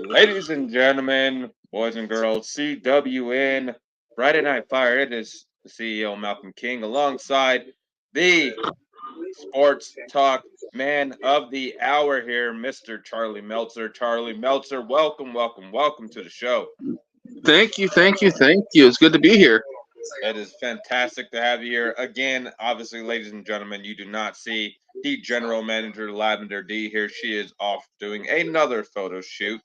Ladies and gentlemen, boys and girls, CWN Friday Night Fire. It is the CEO Malcolm King alongside the sports talk man of the hour here, Mr. Charlie Meltzer. Charlie Meltzer, welcome to the show. Thank you. It's good to be here. It is fantastic to have you here again. Obviously, ladies and gentlemen, you do not see the general manager, Lavender D, here. She is off doing another photo shoot.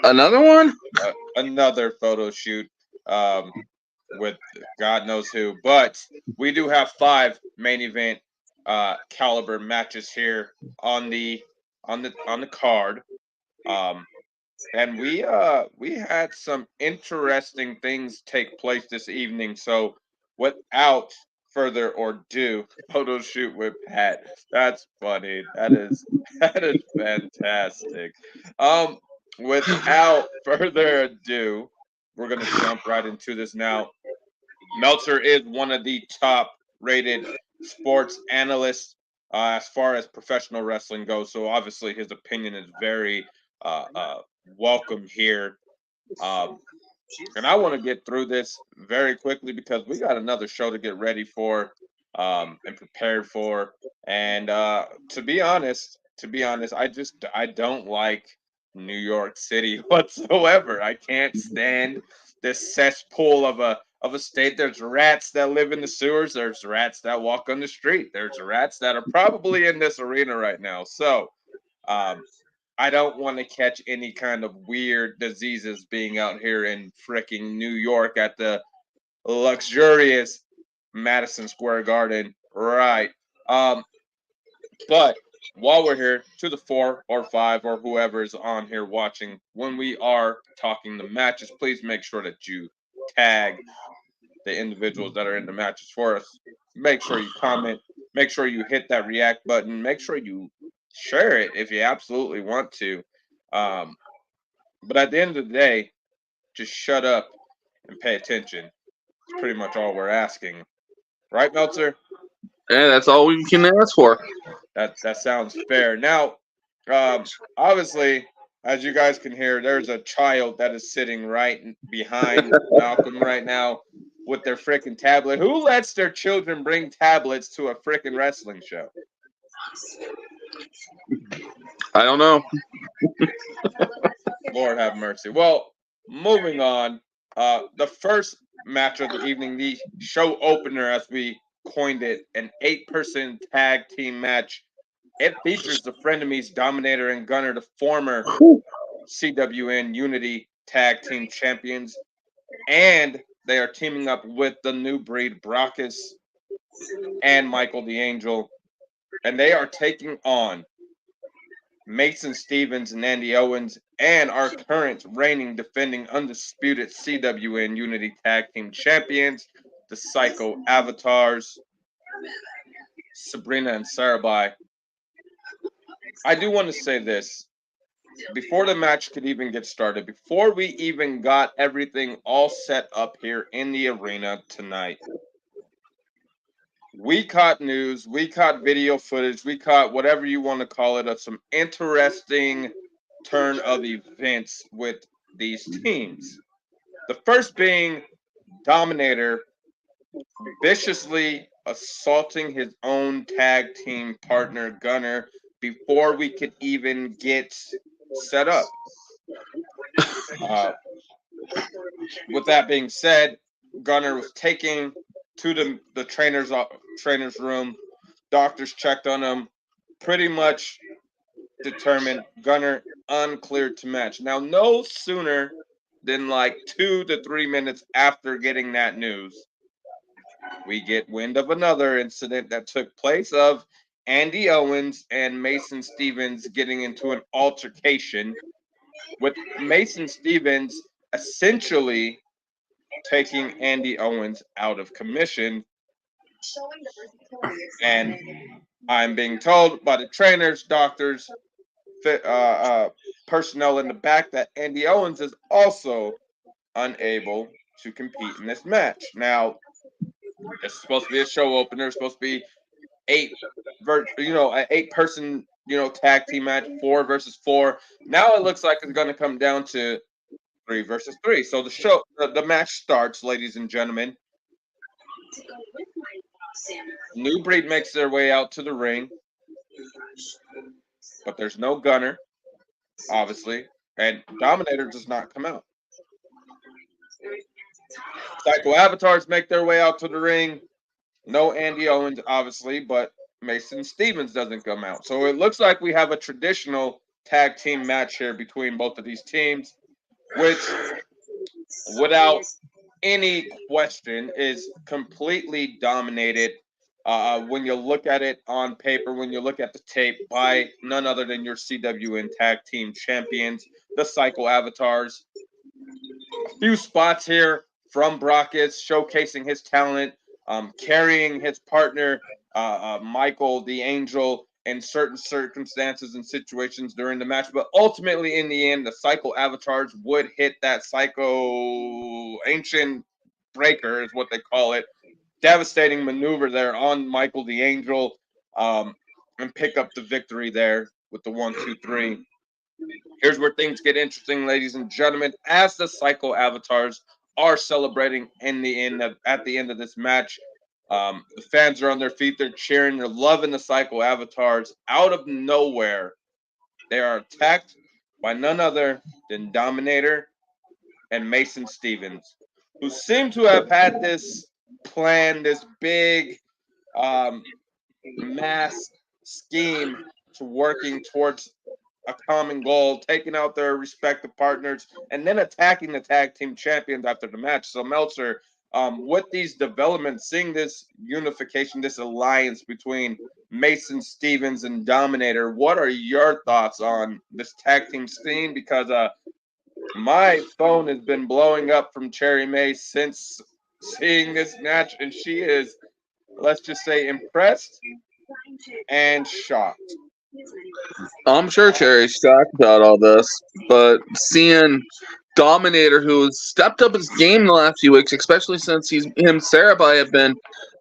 Another one? Another photo shoot with God knows who. But we do have 5 main event caliber matches here on the card. And we had some interesting things take place this evening. So without further ado, photo shoot with Pat. That's funny. That is fantastic. Without further ado, we're gonna jump right into this now. Meltzer is one of the top rated sports analysts as far as professional wrestling goes. So obviously his opinion is very welcome here. And I want to get through this very quickly because we got another show to get ready for and prepared for. And to be honest, I don't like New York City whatsoever. I can't stand this cesspool of a state. There's rats that live in the sewers. There's rats that walk on the street. There's rats that are probably in this arena right now. So I don't want to catch any kind of weird diseases being out here in fricking New York at the luxurious Madison Square Garden. Right. But while we're here, to the 4 or 5 or whoever is on here watching, when we are talking the matches, please make sure that you tag the individuals that are in the matches for us. Make sure you comment. Make sure you hit that react button. Make sure you share it if you absolutely want to. But at the end of the day, just shut up and pay attention. It's pretty much all we're asking. Right, Meltzer? Yeah, that's all we can ask for. That sounds fair. Now, obviously, as you guys can hear, there's a child that is sitting right behind Malcolm right now with their freaking tablet. Who lets their children bring tablets to a freaking wrestling show? I don't know. Lord have mercy. Well, moving on. The first match of the evening, the show opener, as we coined it, an 8-person tag team match. It features the Frenemies, Dominator and Gunner, the former Whew. CWN Unity Tag Team Champions, and they are teaming up with the new breed Brockus and Michael the Angel, and they are taking on Mason Stevens and Andy Owens and our current reigning, defending, undisputed CWN Unity Tag Team Champions, the Psycho Avatars, Sabrina and Sarabai. I do want to say this before the match could even get started, before we even got everything all set up here in the arena tonight, we caught news, we caught video footage, we caught whatever you want to call it of some interesting turn of events with these teams. The first being Dominator viciously assaulting his own tag team partner Gunner before we could even get set up. Uh, with that being said, Gunner was taken to the trainer's room. Doctors checked on him, pretty much determined Gunner uncleared to match. Now, no sooner than like 2 to 3 minutes after getting that news, we get wind of another incident that took place of Andy Owens and Mason Stevens getting into an altercation with Mason Stevens essentially taking Andy Owens out of commission. And I'm being told by the trainers, doctors, personnel in the back that Andy Owens is also unable to compete in this match. Now, it's supposed to be a show opener. It's supposed to be eight, an 8-person, tag team match, 4 versus 4. Now it looks like it's going to come down to 3 versus 3. So the match starts, ladies and gentlemen. New Breed makes their way out to the ring, but there's no Gunner, obviously, and Dominator does not come out. Psycho Avatars make their way out to the ring. No Andy Owens, obviously, but Mason Stevens doesn't come out. So it looks like we have a traditional tag team match here between both of these teams, which, without any question, is completely dominated when you look at it on paper, when you look at the tape, by none other than your CWN Tag Team Champions, the Psycho Avatars. A few spots here from Brockets showcasing his talent, carrying his partner, Michael the Angel, in certain circumstances and situations during the match. But ultimately, in the end, the Psycho Avatars would hit that Psycho Ancient Breaker, is what they call it. Devastating maneuver there on Michael the Angel, and pick up the victory there with the 1, 2, 3. Here's where things get interesting, ladies and gentlemen, as the Psycho Avatars are celebrating at the end of this match. The fans are on their feet, they're cheering, they're loving the Psycho Avatars. Out of nowhere, they are attacked by none other than Dominator and Mason Stevens, who seem to have had this plan, this big um, mass scheme to working towards a common goal, taking out their respective partners, and then attacking the tag team champions after the match. So Meltzer, with these developments, seeing this unification, this alliance between Mason Stevens and Dominator, what are your thoughts on this tag team scene? Because my phone has been blowing up from Cherry May since seeing this match, and she is, let's just say, impressed and shocked. I'm sure Cherry's shocked about all this, but seeing Dominator, who has stepped up his game in the last few weeks, especially since him and Sarabai have been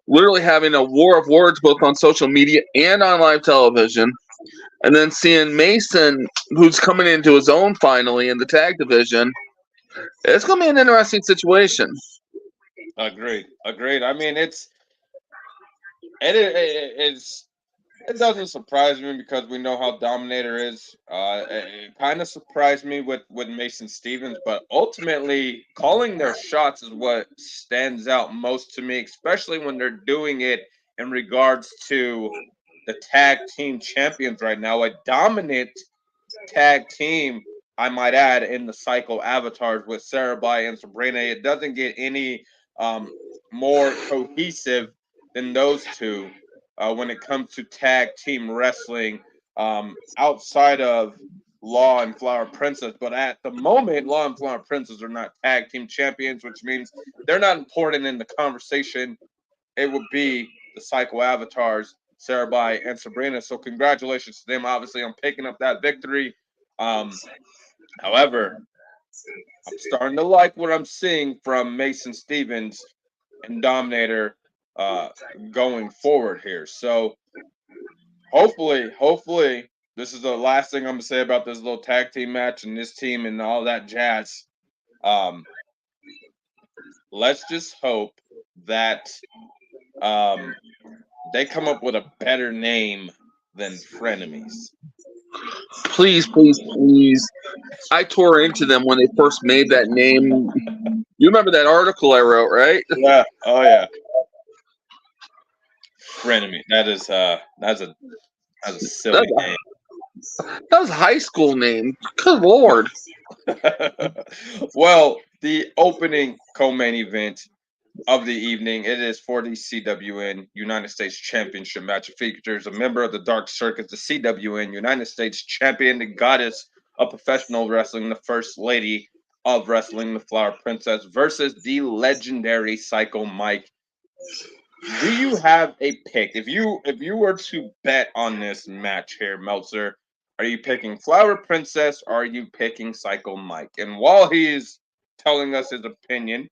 literally having a war of words both on social media and on live television, and then seeing Mason, who's coming into his own finally in the tag division, it's going to be an interesting situation. Agreed. Agreed. I mean, it's it doesn't surprise me because we know how Dominator is. It kind of surprised me with Mason Stevens, but ultimately calling their shots is what stands out most to me, especially when they're doing it in regards to the tag team champions right now. A dominant tag team, I might add, in the Psycho Avatars with Sarabai and Sabrina. It doesn't get any um, more cohesive than those two when it comes to tag team wrestling outside of Law and Flower Princess. But at the moment, Law and Flower Princess are not tag team champions, which means they're not important in the conversation. It would be the Psycho Avatars, Sarabai and Sabrina. So congratulations to them, obviously, on picking up that victory. Um, However, I'm starting to like what I'm seeing from Mason Stevens and Dominator uh, going forward here. So hopefully, this is the last thing I'm gonna say about this little tag team match and this team and all that jazz. Um, let's just hope that um, they come up with a better name than frenemies. Please, please, please. I tore into them when they first made that name. You remember that article I wrote, right? Yeah. Oh yeah. Frenemy. That's a That, silly name. that was a high school name. Good lord. Well, the opening co-main event of the evening, it is for the CWN United States Championship match. It features a member of the Dark Circuit, the CWN United States Champion, the goddess of professional wrestling, the First Lady of Wrestling, the Flower Princess, versus the legendary Psycho Mike. Do you have a pick? If you were to bet on this match here, Meltzer, are you picking Flower Princess or are you picking Psycho Mike? And while he's telling us his opinion,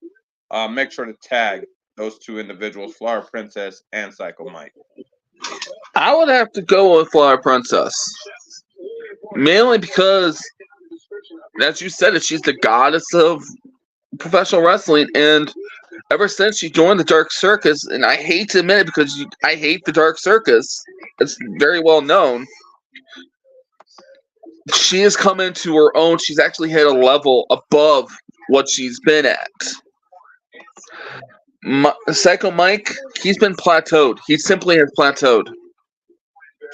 make sure to tag those two individuals, Flower Princess and Psycho Mike. I would have to go with Flower Princess. Mainly because, as you said, she's the goddess of professional wrestling, and ever since she joined the Dark Circus, and I hate to admit it because I hate the Dark Circus, it's very well known. She has come into her own. She's actually hit a level above what she's been at. Psycho Mike, he's been plateaued. He simply has plateaued.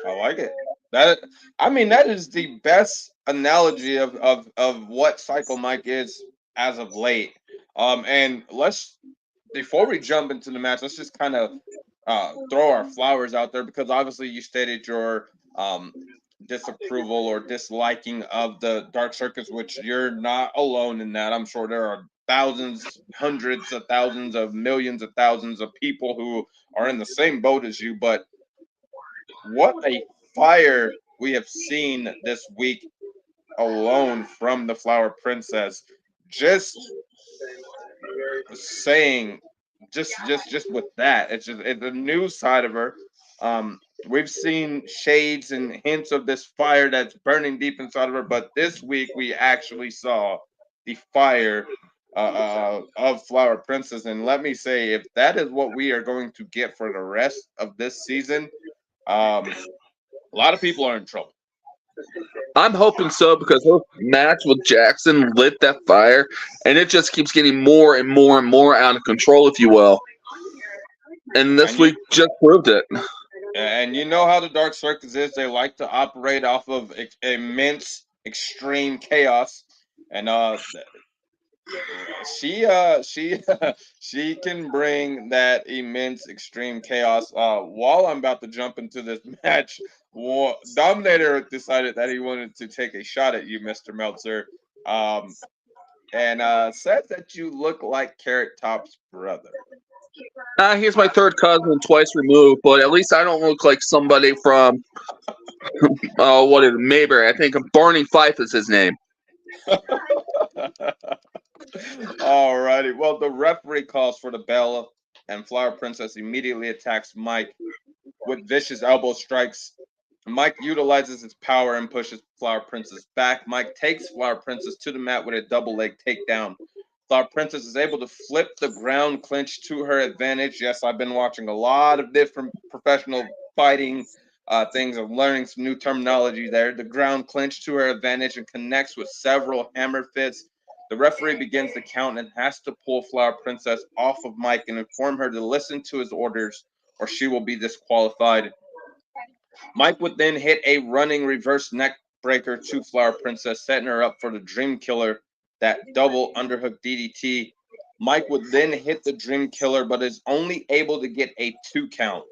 I like it. That I mean, that is the best analogy of what Psycho Mike is as of late. And let's before we jump into the match, let's just kind of throw our flowers out there because obviously you stated your um, disapproval or disliking of the Dark Circus, which you're not alone in that. I'm sure there are thousands, hundreds of thousands of millions of thousands of people who are in the same boat as you. But what a fire we have seen this week alone from the Flower Princess. Just saying just with that it's a new side of her. We've seen shades and hints of this fire that's burning deep inside of her, but this week we actually saw the fire of Flower Princess. And let me say, if that is what we are going to get for the rest of this season, um a lot of people are in trouble. I'm hoping so because her match with Jackson lit that fire, and it just keeps getting more and more and more out of control, if you will. And this and you week just proved it. and you know how the Dark Circus is. They like to operate off of immense, extreme chaos, and she she can bring that immense, extreme chaos. While I'm about to jump into this match, Dominator decided that he wanted to take a shot at you, Mister Meltzer, um, and said that you look like Carrot Top's brother. He's my third cousin, twice removed, but at least I don't look like somebody from what is it, Mayberry? I think Barney Fife is his name. Alrighty. Well, the referee calls for the bell, and Flower Princess immediately attacks Mike with vicious elbow strikes. Mike utilizes his power and pushes Flower Princess back. Mike takes Flower Princess to the mat with a double leg takedown. Flower Princess is able to flip the ground clinch to her advantage. Yes, I've been watching a lot of different professional fighting things. I'm learning some new terminology there. The ground clinch to her advantage and connects with several hammer fists. The referee begins the count and has to pull Flower Princess off of Mike and inform her to listen to his orders or she will be disqualified. Mike would then hit a running reverse neck breaker to Flower Princess, setting her up for the Dream Killer, that double underhook DDT. Mike would then hit the Dream Killer, but is only able to get a 2 count.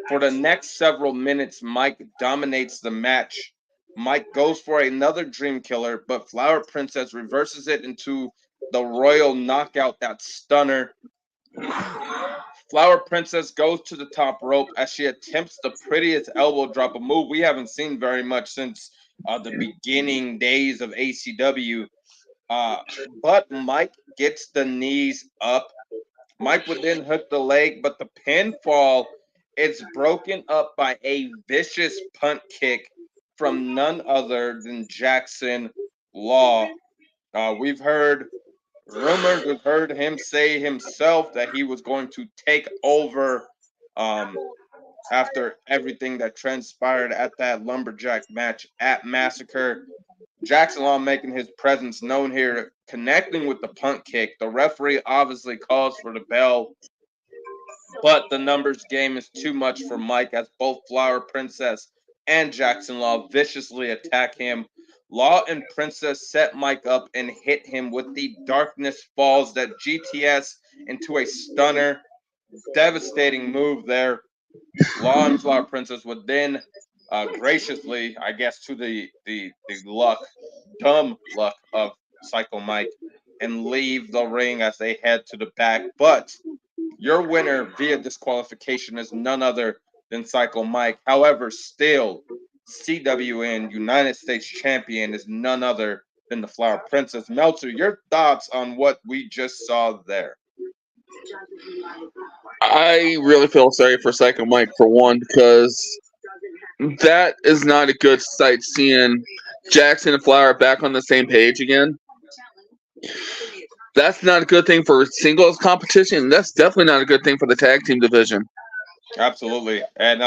For the next several minutes, Mike dominates the match. Mike goes for another Dream Killer, but Flower Princess reverses it into the Royal Knockout, that stunner. Flower Princess goes to the top rope as she attempts the prettiest elbow drop, a move we haven't seen very much since the beginning days of ACW. But Mike gets the knees up. Mike would then hook the leg, but the pinfall is broken up by a vicious punt kick from none other than Jackson Law. We've heard rumors, we've heard him say himself that he was going to take over um, after everything that transpired at that lumberjack match at Massacre. Jackson Law making his presence known here, connecting with the punt kick. The referee obviously calls for the bell, but the numbers game is too much for Mike as both Flower Princess and Jackson Law viciously attack him. Law and Princess set Mike up and hit him with the Darkness Falls, that GTS into a stunner. Devastating move there. Law and Flower Princess would then graciously, I guess, to the dumb luck of Psycho Mike, and leave the ring as they head to the back. But your winner via disqualification is none other than Psycho Mike. However, still, CWN United States Champion is none other than the Flower Princess. Meltzer, your thoughts on what we just saw there? I really feel sorry for Psycho Mike for one because that is not a good sight seeing Jackson and Flower back on the same page again. That's not a good thing for singles competition. That's definitely not a good thing for the tag team division. Absolutely. And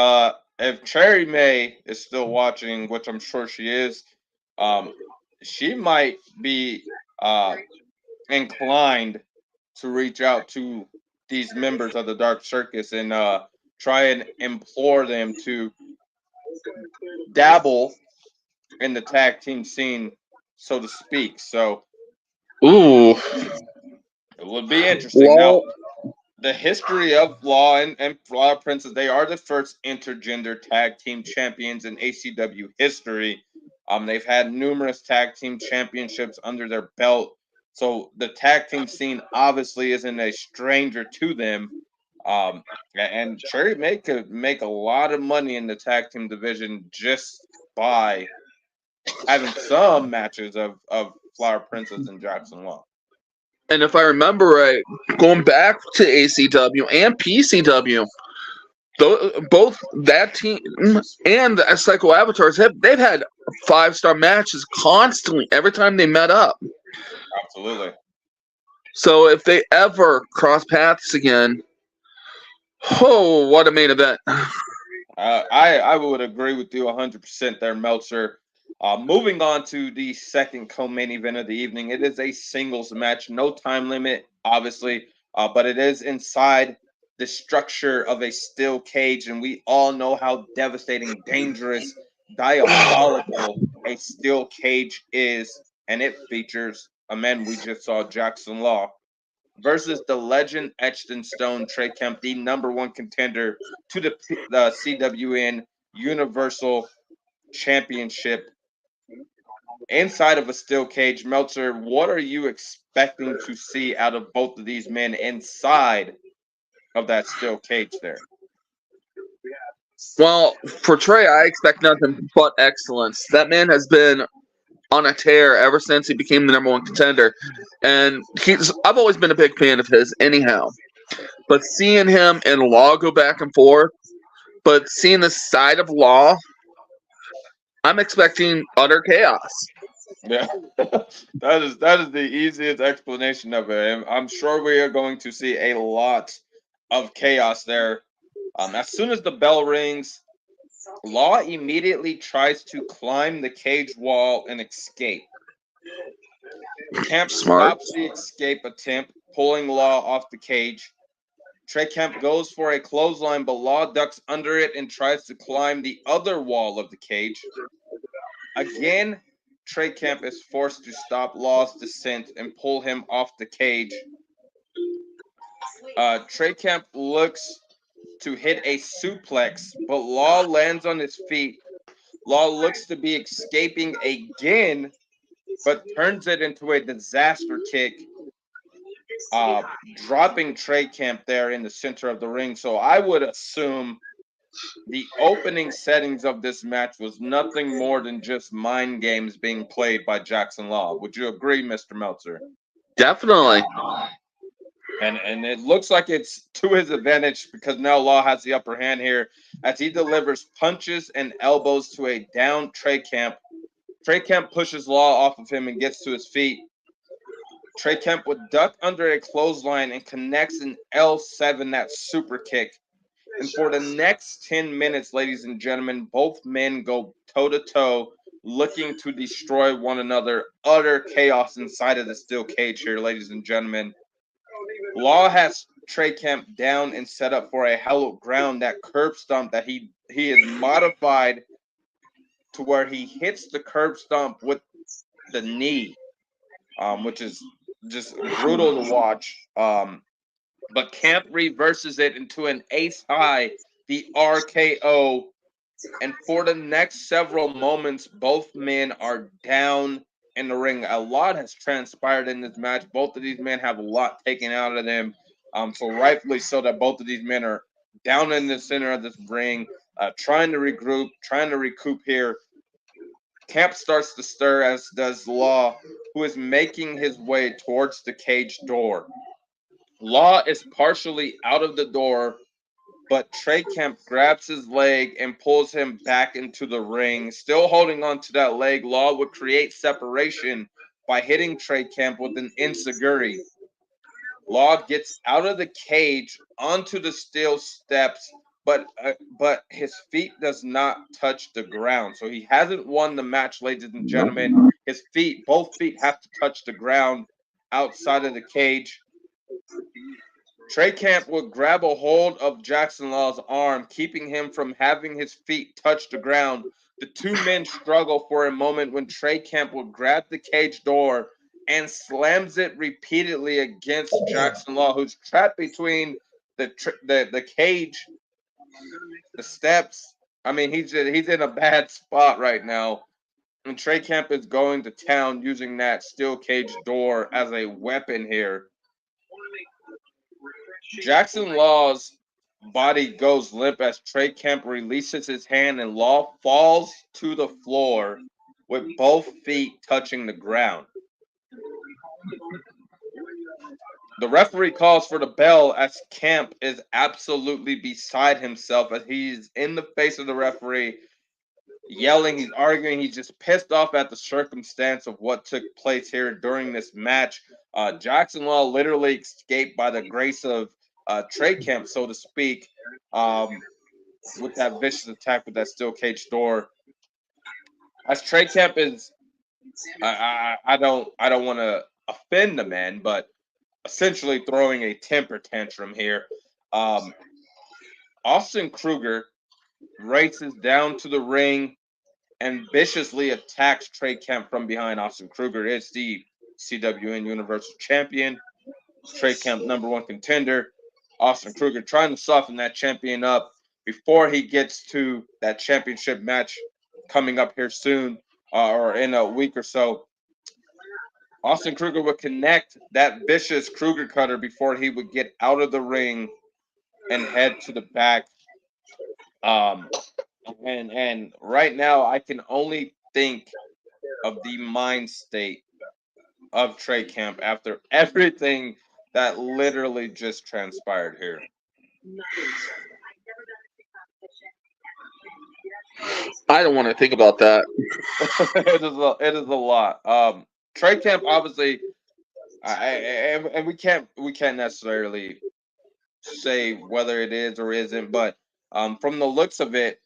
if Cherry May is still watching, which I'm sure she is, um, she might be inclined to reach out to these members of the Dark Circus and try and implore them to dabble in the tag team scene, so to speak. So Ooh, it would be interesting. Now, well, the history of Law and Flower Princess, they are the first intergender tag team champions in ACW history. They've had numerous tag team championships under their belt. So the tag team scene obviously isn't a stranger to them. And Cherry May could make a lot of money in the tag team division just by having some matches of Flower Princess and Jackson Law. and if I remember right, going back to ACW and PCW, both that team and the Psycho Avatars they've had 5-star matches constantly every time they met up. Absolutely. So if they ever cross paths again, oh, what a main event! I would agree with you 100% there, Meltzer. Moving on to the second co-main event of the evening, it is a singles match, no time limit, obviously, but it is inside the structure of a steel cage, and we all know how devastating, dangerous, diabolical a steel cage is, and it features a man we just saw, Jackson Law, versus the legend etched in stone Trey Kemp, the number one contender to the CWN Universal Championship. Inside of a steel cage, Meltzer, what are you expecting to see out of both of these men inside of that steel cage there. Well, for Trey, I expect nothing but excellence. That man has been on a tear ever since he became the number one contender, and I've always been a big fan of his. Anyhow, but seeing him and Law go back and forth, but seeing the side of Law, I'm expecting utter chaos. Yeah, that is the easiest explanation of it. And I'm sure we are going to see a lot of chaos there. As soon as the bell rings, Law immediately tries to climb the cage wall and escape. Camp Smart. stops the escape attempt, pulling Law off the cage. Trey Camp goes for a clothesline, but Law ducks under it and tries to climb the other wall of the cage. Again, Trey Camp is forced to stop Law's descent and pull him off the cage. Trey Camp looks to hit a suplex, but Law lands on his feet. Law looks to be escaping again, but turns it into a disaster kick, dropping Trey Camp there in the center of the ring. So I would assume the opening settings of this match was nothing more than just mind games being played by Jackson Law. Would you agree, Mr. Meltzer? Definitely. And it looks like it's to his advantage because now Law has the upper hand here as he delivers punches and elbows to a down Trey Camp. Trey Camp pushes Law off of him and gets to his feet. Trey Camp would duck under a clothesline and connects an L7, that super kick. And for the next 10 minutes, ladies and gentlemen, both men go toe to toe, looking to destroy one another. Utter chaos inside of the steel cage here, ladies and gentlemen. Law has Trey Camp down and set up for a hallowed ground, that curb stomp that he is modified to where he hits the curb stomp with the knee, which is just brutal to watch. But Camp reverses it into an ace high, the RKO. And for the next several moments, both men are down in the ring. A lot has transpired in this match. Both of these men have a lot taken out of them. So rightfully so that both of these men are down in the center of this ring, trying to regroup, trying to recoup here. Camp starts to stir, as does Law, who is making his way towards the cage door. Law is partially out of the door, but Trey Camp grabs his leg and pulls him back into the ring. Still holding on to that leg, Law would create separation by hitting Trey Camp with an enziguri. Law gets out of the cage onto the steel steps, but his feet does not touch the ground. So he hasn't won the match, ladies and gentlemen. His feet, both feet, have to touch the ground outside of the cage. Trey Camp would grab a hold of Jackson Law's arm, keeping him from having his feet touch the ground. The two men struggle for a moment when Trey Camp would grab the cage door and slams it repeatedly against Jackson Law, who's trapped between the cage, the steps. I mean, he's in a bad spot right now. And Trey Camp is going to town using that steel cage door as a weapon here. Jackson Law's body goes limp as Trey Camp releases his hand and Law falls to the floor with both feet touching the ground. The referee calls for the bell as Camp is absolutely beside himself as he's in the face of the referee, yelling, he's arguing, he's just pissed off at the circumstance of what took place here during this match. Jackson Law literally escaped by the grace of Trey Camp, so to speak, with that vicious attack with that steel cage door. As Trey Camp is, I don't want to offend the man, but essentially throwing a temper tantrum here. Austin Kruger races down to the ring and viciously attacks Trey Camp from behind. Austin Kruger is the CWN Universal Champion. Trey Camp, number one contender. Austin Kruger trying to soften that champion up before he gets to that championship match coming up here soon, or in a week or so. Austin Kruger would connect that vicious Kruger cutter before he would get out of the ring and head to the back. Um, and right now, I can only think of the mind state of Trey Camp after everything that literally just transpired here. I don't want to think about that. It is a lot. Trey Camp obviously, and we can't necessarily say whether it is or isn't, but from the looks of it,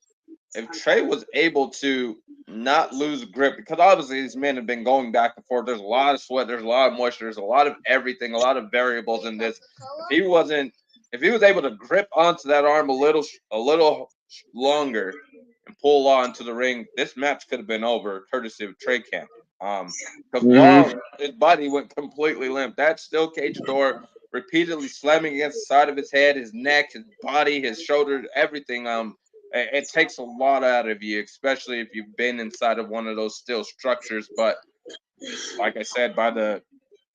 if Trey was able to not lose grip, because obviously these men have been going back and forth. There's a lot of sweat, there's a lot of moisture, there's a lot of everything, a lot of variables in this. If he was able to grip onto that arm a little longer and pull Law into the ring, this match could have been over, courtesy of Trey Camp. Because Law, Hmm. his body went completely limp. That steel cage door repeatedly slamming against the side of his head, his neck, his body, his shoulders, everything. It takes a lot out of you, especially if you've been inside of one of those steel structures. But like I said, by the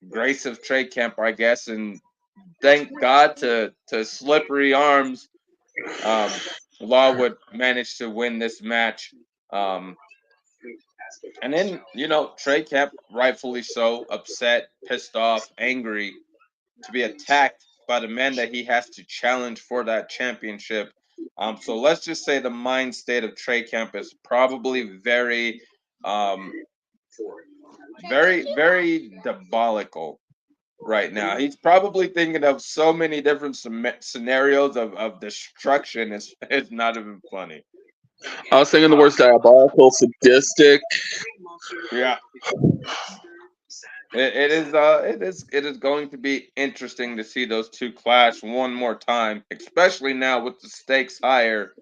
grace of Trey Kemp, I guess, and thank God to slippery arms, um, Law would manage to win this match. Um, and then Trey Kemp, rightfully so, upset, pissed off, angry to be attacked by the man that he has to challenge for that championship. So let's just say the mind state of Trey Kemp is probably um, very diabolical right now. He's probably thinking of so many different scenarios of destruction. It's not even funny. I was thinking the Uh, words diabolical, sadistic. yeah, it is going to be interesting to see those two clash one more time, especially now with the stakes higher,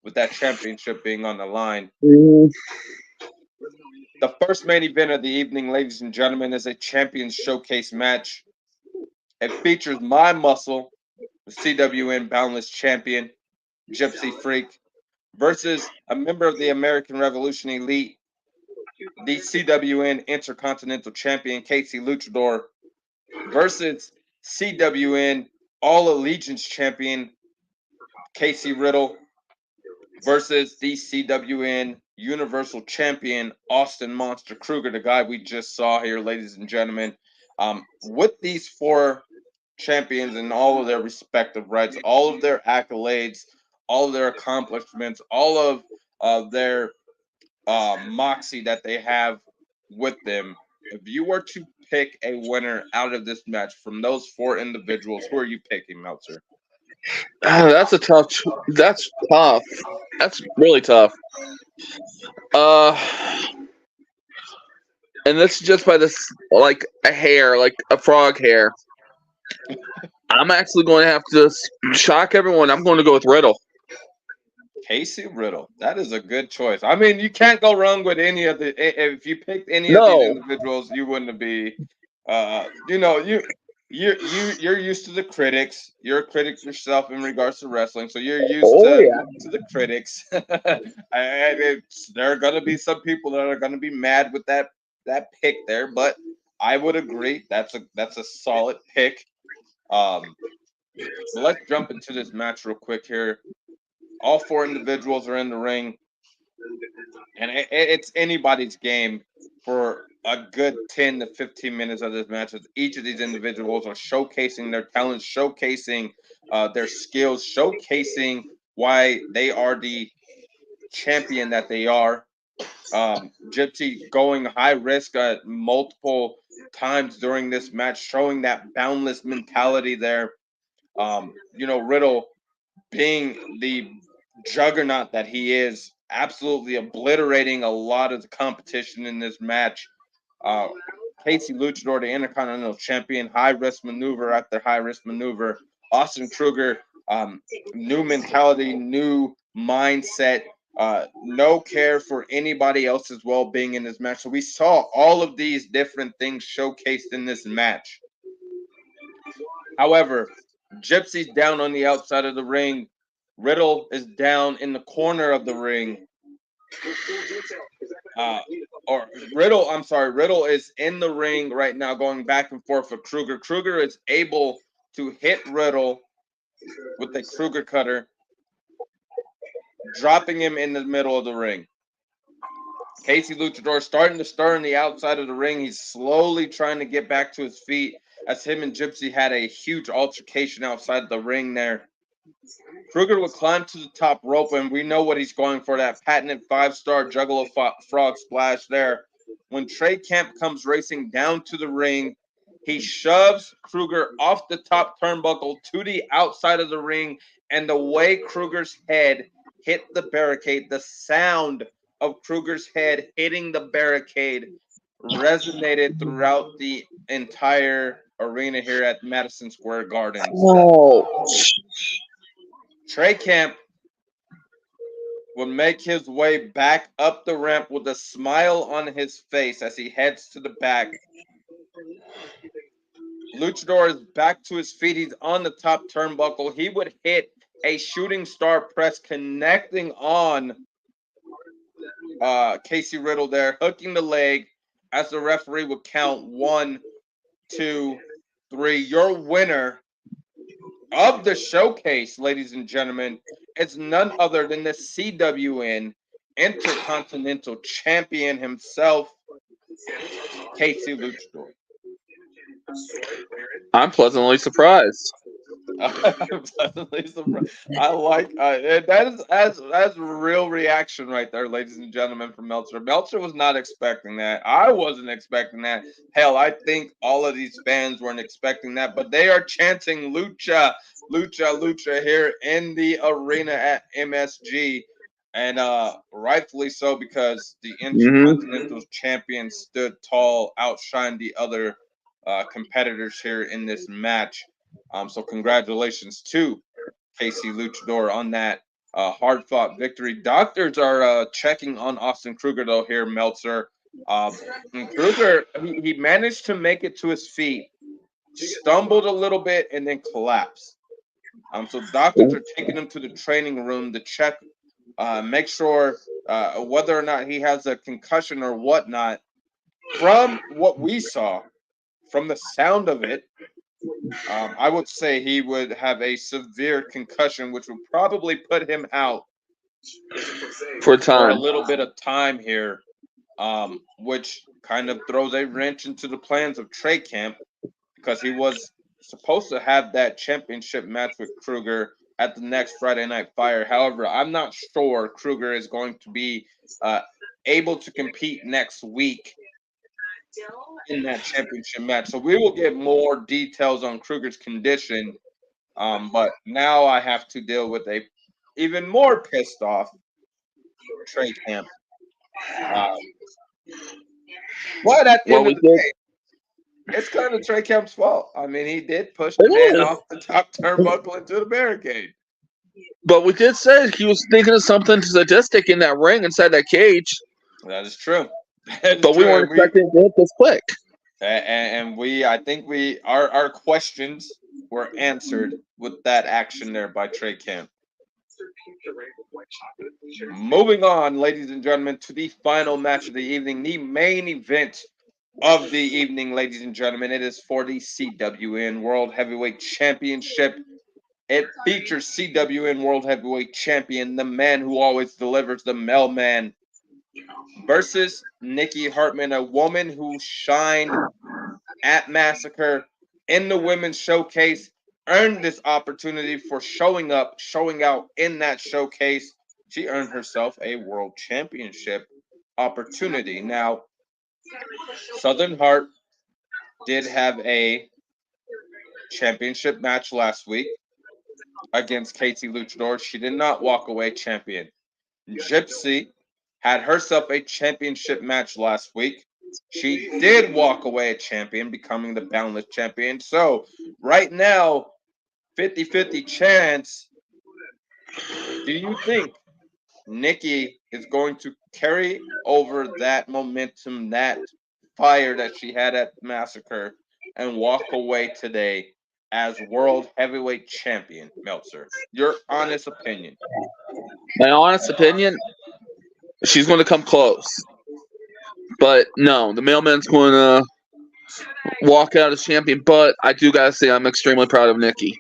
with that championship being on the line. Mhm. The first main event of the evening, ladies and gentlemen, is a Champions Showcase match. It features my muscle, the CWN Boundless Champion, Gypsy Freak, versus a member of the American Revolution Elite, the CWN Intercontinental Champion, Casey Luchador, versus CWN All Allegiance Champion Casey Riddle versus the CWN Universal Champion Austin Monster Kruger, the guy we just saw here, ladies and gentlemen. With these four champions and all of their respective rights, all of their accolades, all of their accomplishments, all of their moxie that they have with them. If you were to pick a winner out of this match from those four individuals, who are you picking, Meltzer? That's a tough. That's tough. That's really tough. Uh, and this is just by this, like a hair, like a frog hair. I'm actually going to have to shock everyone. I'm going to go with Riddle. Casey Riddle. That is a good choice. I mean, you can't go wrong with any of the. If you picked any of these No. individuals, you wouldn't be. You're used to the critics. You're a critic yourself in regards to wrestling, so you're used Oh yeah. to the critics. There are gonna be some people that are gonna be mad with that pick there, but I would agree that's a solid pick. Um, but let's jump into this match real quick here. All four individuals are in the ring, and it's anybody's game for a good 10 to 15 minutes of this match. As each of these individuals are showcasing their talents, showcasing their skills, showcasing why they are the champion that they are. Gypsy going high risk multiple times during this match, showing that boundless mentality there. Riddle being the juggernaut that he is, absolutely obliterating a lot of the competition in this match. Uh, Casey Luchador, the Intercontinental Champion, high risk maneuver after high risk maneuver. Austin Kruger, new mentality, new mindset, no care for anybody else's well being in this match. So we saw all of these different things showcased in this match. However, Gypsy's down on the outside of the ring. Riddle is down in the corner of the ring. Uh, or Riddle, I'm sorry, Riddle is in the ring right now, going back and forth with Kruger. Kruger is able to hit Riddle with a Kruger cutter, dropping him in the middle of the ring. Casey Luchador starting to stir on the outside of the ring. He's slowly trying to get back to his feet as him and Gypsy had a huge altercation outside the ring there. Kruger would climb to the top rope, and we know what he's going for, that patented 5-star Juggalo frog splash there. When Trey Camp comes racing down to the ring, he shoves Kruger off the top turnbuckle to the outside of the ring, and the way Kruger's head hit the barricade, the sound of Kruger's head hitting the barricade resonated throughout the entire arena here at Madison Square Gardens. Oh, Trey Camp would make his way back up the ramp with a smile on his face as he heads to the back. Luchador is back to his feet. He's on the top turnbuckle. He would hit a shooting star press connecting on Casey Riddle there, hooking the leg as the referee would count 1, 2, 3. Your winner of the showcase, ladies and gentlemen, is none other than the CWN Intercontinental Champion himself, Casey Luchador. I'm pleasantly surprised. I'm pleasantly surprised. I like that's real reaction right there, ladies and gentlemen, from Meltzer. Meltzer was not expecting that. I wasn't expecting that. Hell, I think all of these fans weren't expecting that, but they are chanting "Lucha, Lucha, Lucha" here in the arena at MSG, and rightfully so, because the Intercontinental Champion stood tall, outshined the other competitors here in this match. So congratulations to Casey Luchador on that hard-fought victory. Doctors are checking on Austin Kruger, though, here, Meltzer. And Kruger, he managed to make it to his feet, stumbled a little bit, and then collapsed. So doctors are taking him to the training room to check, make sure whether or not he has a concussion or whatnot. From what we saw, from the sound of it, I would say he would have a severe concussion, which would probably put him out for a little bit of time here, which kind of throws a wrench into the plans of Trey Camp, because he was supposed to have that championship match with Kruger at the next Friday Night Fire. However, I'm not sure Kruger is going to be able to compete next week in that championship match. So we will get more details on Kruger's condition. But now I have to deal with a even more pissed off Trey Camp. But at the end of the day, it's kind of Trey Camp's fault. I mean, he did push the man off the top turnbuckle into the barricade. But we did say he was thinking of something sadistic in that ring inside that cage. That is true. But we weren't expecting to hit this quick. And I think our questions were answered with that action there by Trey Camp. Moving on, ladies and gentlemen, to the final match of the evening, the main event of the evening, ladies and gentlemen. It is for the CWN World Heavyweight Championship. It features CWN World Heavyweight Champion, the man who always delivers, the mailman, versus Nikki Hartman, a woman who shined at Massacre in the Women's Showcase, earned this opportunity for showing out in that showcase. She earned herself a World Championship opportunity. Now, Southern Heart did have a championship match last week against Casey Luchador. She did not walk away champion. Gypsy had herself a championship match last week. She did walk away a champion, becoming the Boundless Champion. So, right now, 50-50 chance. Do you think Nikki is going to carry over that momentum, that fire that she had at Massacre, and walk away today as World Heavyweight Champion, Meltzer? Your honest opinion. My honest opinion, she's going to come close. But no, the mailman's going to walk out as champion. But I do got to say, I'm extremely proud of Nikki.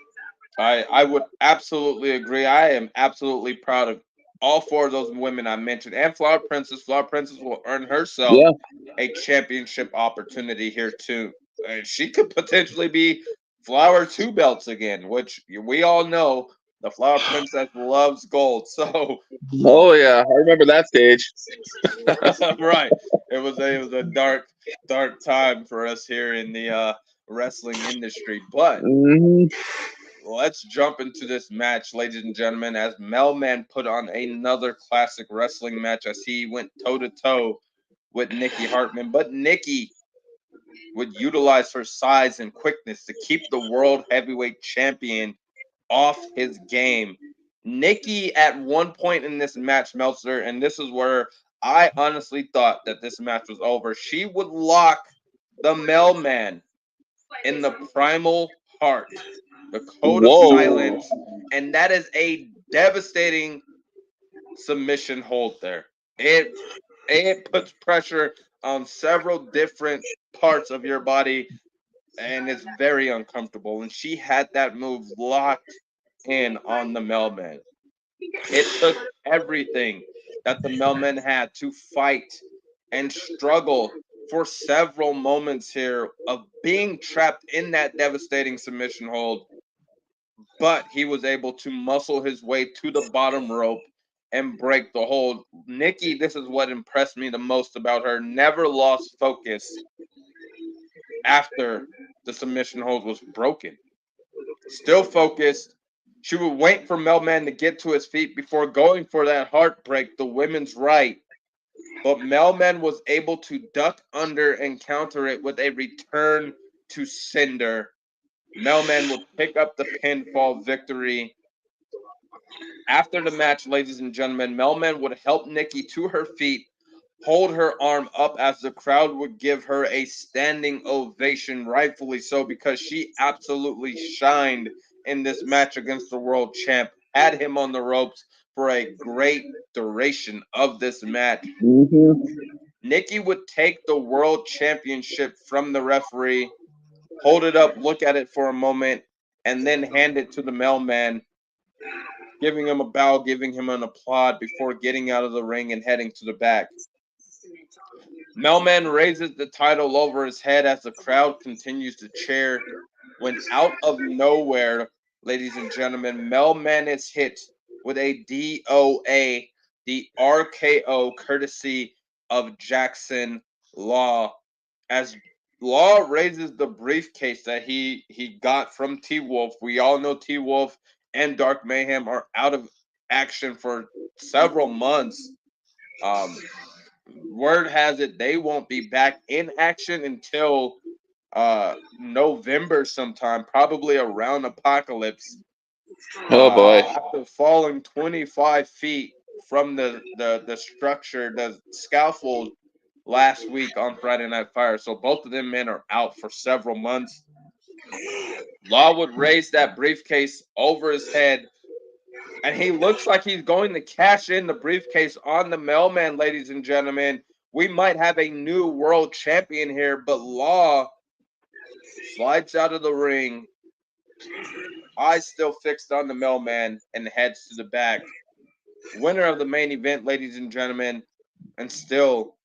I would absolutely agree. I am absolutely proud of all four of those women I mentioned, and Flower Princess. Flower Princess will earn herself Yeah. a championship opportunity here too. And she could potentially be Flower Two Belts again, which we all know the Flower Princess loves gold. So, Oh um, yeah, I remember that stage. right, it was a dark time for us here in the wrestling industry, but Hmm. let's jump into this match, ladies and gentlemen, as Melman put on another classic wrestling match as he went toe to toe with Nikki Hartman. But Nikki would utilize her size and quickness to keep the world heavyweight champion off his game. Nikki, at one point in this match, Meltzer, and this is where I honestly thought that this match was over, she would lock the mailman in the primal heart, the code of Whoa. silence, and that is a devastating submission hold there. It puts pressure on several different parts of your body and it's very uncomfortable. And she had that move locked in on the mailman. It took everything that the mailman had to fight and struggle for several moments here of being trapped in that devastating submission hold, but he was able to muscle his way to the bottom rope and break the hold. Nikki, this is what impressed me the most about her, never lost focus after the submission hold was broken. Still focused. She would wait for Melman to get to his feet before going for that heartbreak, the women's right. But Melman was able to duck under and counter it with a return to sender. Melman would pick up the pinfall victory. After the match, ladies and gentlemen, Melman would help Nikki to her feet, hold her arm up as the crowd would give her a standing ovation, rightfully so, because she absolutely shined in this match against the world champ, had him on the ropes for a great duration of this match. Hmm. Nikki would take the world championship from the referee, hold it up, look at it for a moment, and then hand it to the mailman, giving him a bow, giving him an applaud before getting out of the ring and heading to the back. Melman raises the title over his head as the crowd continues to cheer. When out of nowhere, ladies and gentlemen, Melman is hit with a DOA, the RKO, courtesy of Jackson Law. As Law raises the briefcase that he got from T Wolf, we all know T Wolf and Dark Mayhem are out of action for several months. Um, Word has it they won't be back in action until November sometime, probably around Apocalypse. Oh boy. After falling 25 feet from the structure, the scaffold last week on Friday Night Fire. So both of them men are out for several months. Law would raise that briefcase over his head, and he looks like he's going to cash in the briefcase on the mailman, ladies and gentlemen. We might have a new world champion here, but Law slides out of the ring, eyes still fixed on the mailman, and heads to the back. Winner of the main event, ladies and gentlemen, and still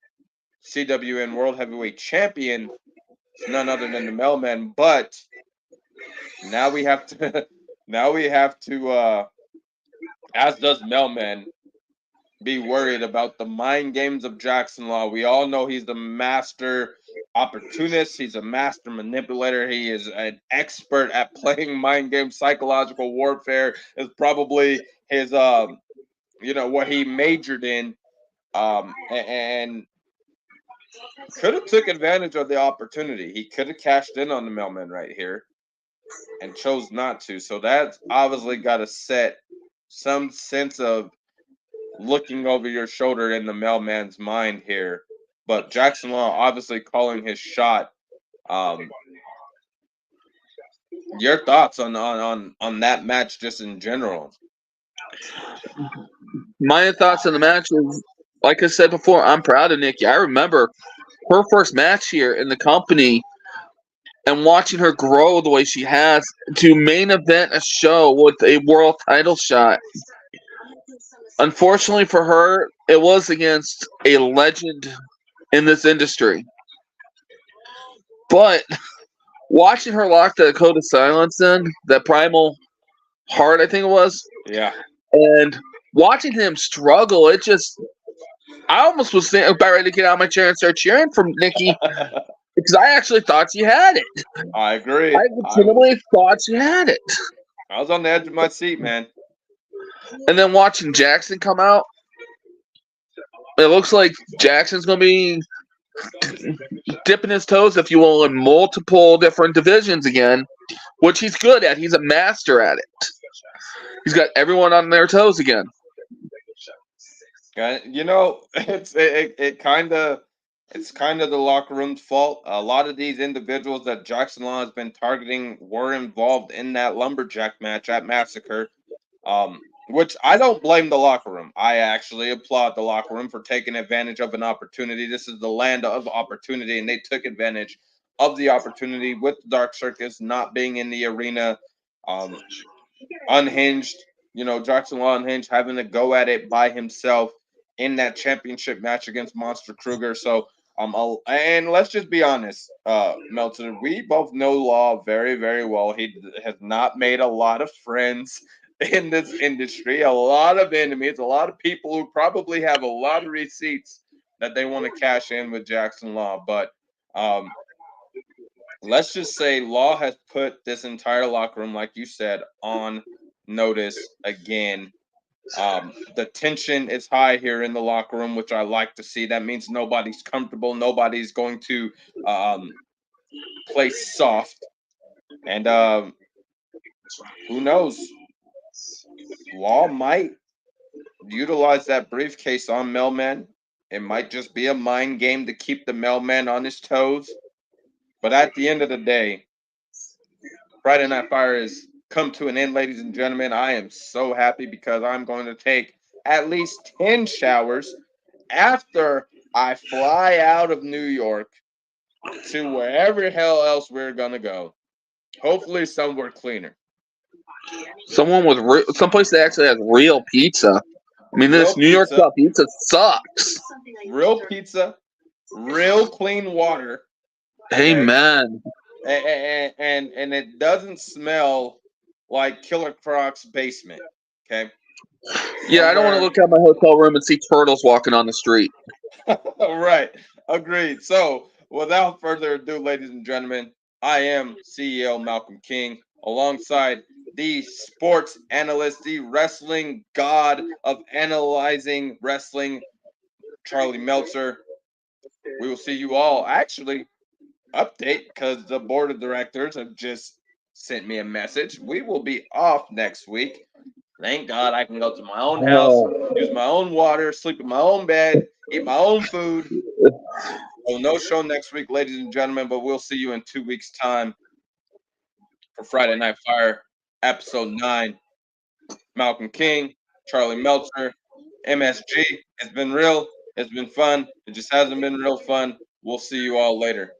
CWN World Heavyweight Champion. It's none other than the mailman. But now we have to, now we have to, as does mailman, be worried about the mind games of Jackson Law. We all know he's the master opportunist. He's a master manipulator. He is an expert at playing mind games. Psychological warfare is probably his what he majored in. And could have took advantage of the opportunity. He could have cashed in on the mailman right here and chose not to. So that's obviously got to set some sense of looking over your shoulder in the mailman's mind here. But Jackson Law obviously calling his shot. Um, your thoughts on that match just in general? My thoughts on the match is, like I said before, I'm proud of Nikki. I remember her first match here in the company. and watching her grow the way she has to main event a show with a world title shot. Unfortunately for her, it was against a legend in this industry. But watching her lock the code of silence in, that primal heart, I think it was, Yeah. and watching him struggle, it just, I almost was about ready to get out of my chair and start cheering for Nikki because I actually thought she had it. I I agree. legitimately thought she had it. I was on the edge of my seat, man. And then watching Jackson come out, it looks like Jackson's going to be dipping his toes, if you will, in multiple different divisions again, which he's good at. He's a master at it. He's got everyone on their toes again. You know, it's kind of the locker room's fault. A lot of these individuals that Jackson Law has been targeting were involved in that lumberjack match at Massacre. Which I don't blame the locker room. I actually applaud the locker room for taking advantage of an opportunity. This is the land of opportunity, and they took advantage of the opportunity with Dark Circus not being in the arena. Um, Unhinged, Jackson Law Unhinged having to go at it by himself in that championship match against Monster Kruger. So, and let's just be honest, Meltzer, we both know Law very, very well. He has not made a lot of friends in this industry, a lot of enemies, a lot of people who probably have a lot of receipts that they want to cash in with Jackson Law. But um, let's just say Law has put this entire locker room, like you said, on notice again. The tension is high here in the locker room, which I like to see. That means nobody's comfortable. Nobody's going to um, play soft. And who knows? Law might utilize that briefcase on Mailman. It might just be a mind game to keep the Mailman on his toes. But at the end of the day, Friday Night Fire has come to an end, ladies and gentlemen. I am so happy because I'm going to take at least 10 showers after I fly out of New York to wherever hell else we're going to go. Hopefully, somewhere cleaner. Someone with someplace that actually has real pizza. I mean, Real this New York pizza, style pizza sucks. real pizza, real clean water. Okay. Amen. And it doesn't smell like Killer Croc's basement. Okay. Yeah, I don't want to Somewhere. look at my hotel room and see turtles walking on the street. Right. Agreed. So, without further ado, ladies and gentlemen, I am CEO Malcolm King alongside the sports analyst, the wrestling god of analyzing wrestling, Charlie Meltzer. We will see you all. Actually, update because the board of directors have just sent me a message. We will be off next week. Thank God I can go to my own house, use my own water, sleep in my own bed, eat my own food. So no show next week, ladies and gentlemen, but we'll see you in 2 weeks' time for Friday Night Fire, episode 9. Malcolm King, Charlie Meltzer, MSG. It's been real. It's been fun. It just hasn't been real fun. We'll see you all later.